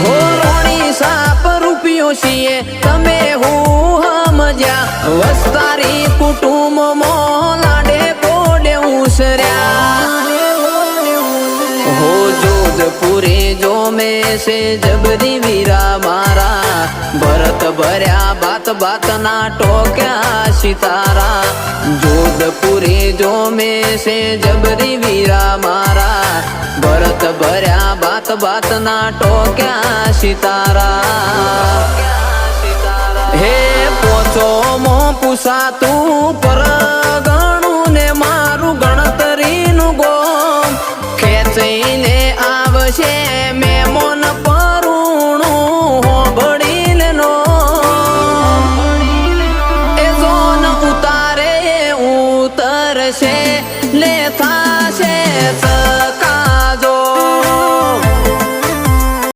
હો રોણી સાપ રૂપિયો છીએ તમે હું સમજ્યા વસ્તારી કુટુંબમાં લાડે કોડે ઉસર્યા हो जोधपुरे जो में से जबरी वीरा मारा भरत भर्या बात बात ना टोक्या सितारा जोधपुरे जो में से जबरी वीरा मारा भरत भर्या बात बात ना टोक्या सितारा हे पोचो मो पुसा તું પરગણું ને મારું ગણતરીનું ગોમ ખેંચીને આવશે